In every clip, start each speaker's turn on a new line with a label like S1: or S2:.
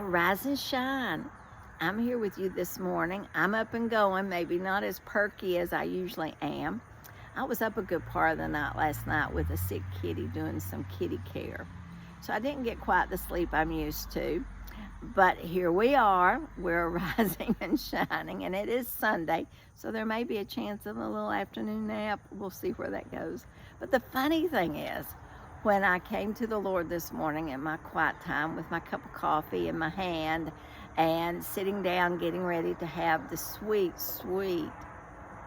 S1: Rise and shine. I'm here with you this morning. I'm up and going, maybe not as perky as I usually am. I was up a good part of the night last night with a sick kitty doing some kitty care. So I didn't get quite the sleep I'm used to. But here we are. We're rising and shining, and it is Sunday, so there may be a chance of a little afternoon nap. We'll see where that goes. But the funny thing is, when I came to the Lord this morning in my quiet time with my cup of coffee in my hand and sitting down getting ready to have the sweet, sweet,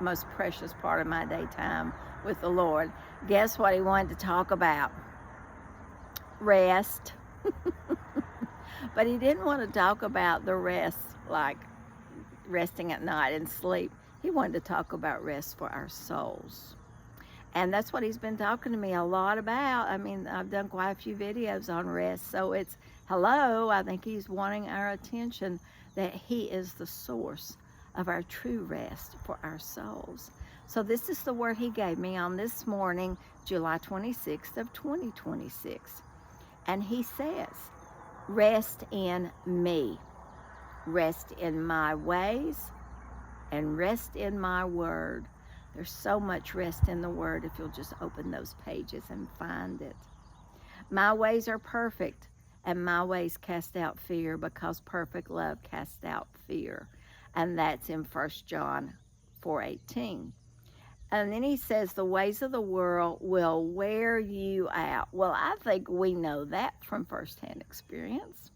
S1: most precious part of my daytime with the Lord, guess what he wanted to talk about? Rest. But he didn't want to talk about the rest, like resting at night and sleep. He wanted to talk about rest for our souls. And that's what he's been talking to me a lot about. I mean, I've done quite a few videos on rest. So it's, hello, I think he's wanting our attention that he is the source of our true rest for our souls. So this is the word he gave me on this morning, July 26th of 2026. And he says, rest in me, rest in my ways, and rest in my word. There's so much rest in the word if you'll just open those pages and find it. My ways are perfect, and my ways cast out fear, because perfect love casts out fear. And that's in 1 John 4:18. And then he says the ways of the world will wear you out. Well, I think we know that from firsthand experience.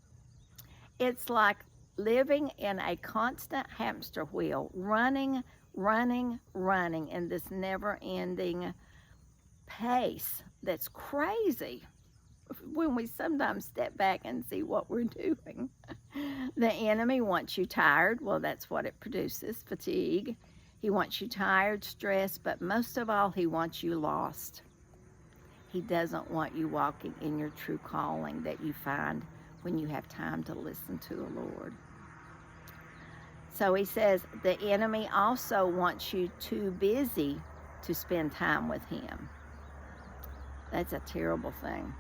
S1: It's like living in a constant hamster wheel, running in this never-ending pace that's crazy when we sometimes step back and see what we're doing. The enemy wants you tired. Well, that's what it produces, fatigue. He wants you tired, stressed, but most of all, he wants you lost. He doesn't want you walking in your true calling that you find when you have time to listen to the Lord. So he says the enemy also wants you too busy to spend time with him. That's a terrible thing.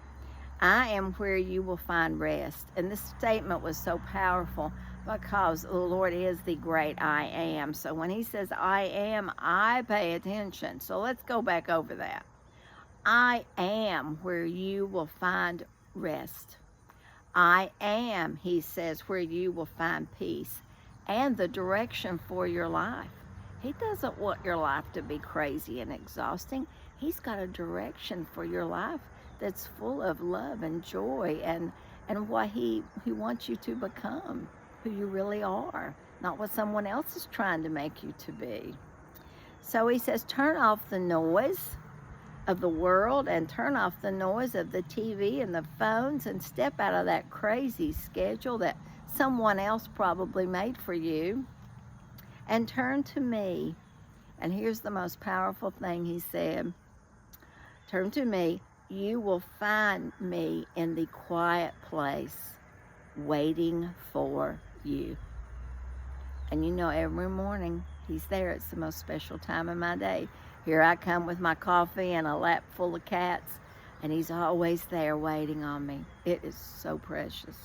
S1: I am where you will find rest. And this statement was so powerful because the Lord is the great I am. So when he says I am, I pay attention. So let's go back over that. I am where you will find rest. I am, he says, where you will find peace and the direction for your life. He doesn't want your life to be crazy and exhausting. He's got a direction for your life that's full of love and joy and what he wants you to become, who you really are, not what someone else is trying to make you to be. So he says, turn off the noise of the world and turn off the noise of the TV and the phones and step out of that crazy schedule that someone else probably made for you and turn to me. And here's the most powerful thing he said. Turn to me. You will find me in the quiet place waiting for you. And you know, every morning he's there. It's the most special time of my day. Here I come with my coffee and a lap full of cats, and he's always there waiting on me. It is so precious.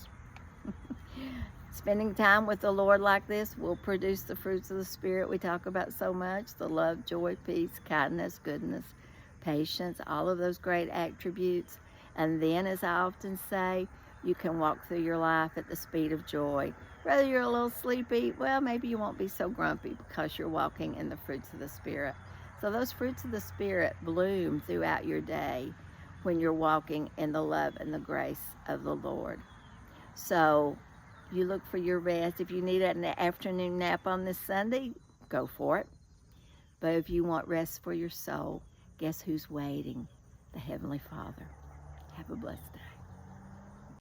S1: Spending time with the Lord like this will produce the fruits of the Spirit we talk about so much, the love, joy, peace, kindness, goodness, patience, all of those great attributes. And then, as I often say, you can walk through your life at the speed of joy. Whether you're a little sleepy, well, maybe you won't be so grumpy because you're walking in the fruits of the Spirit. So those fruits of the Spirit bloom throughout your day when you're walking in the love and the grace of the Lord. So you look for your rest. If you need an afternoon nap on this Sunday, go for it. But if you want rest for your soul, guess who's waiting? The Heavenly Father. Have a blessed day.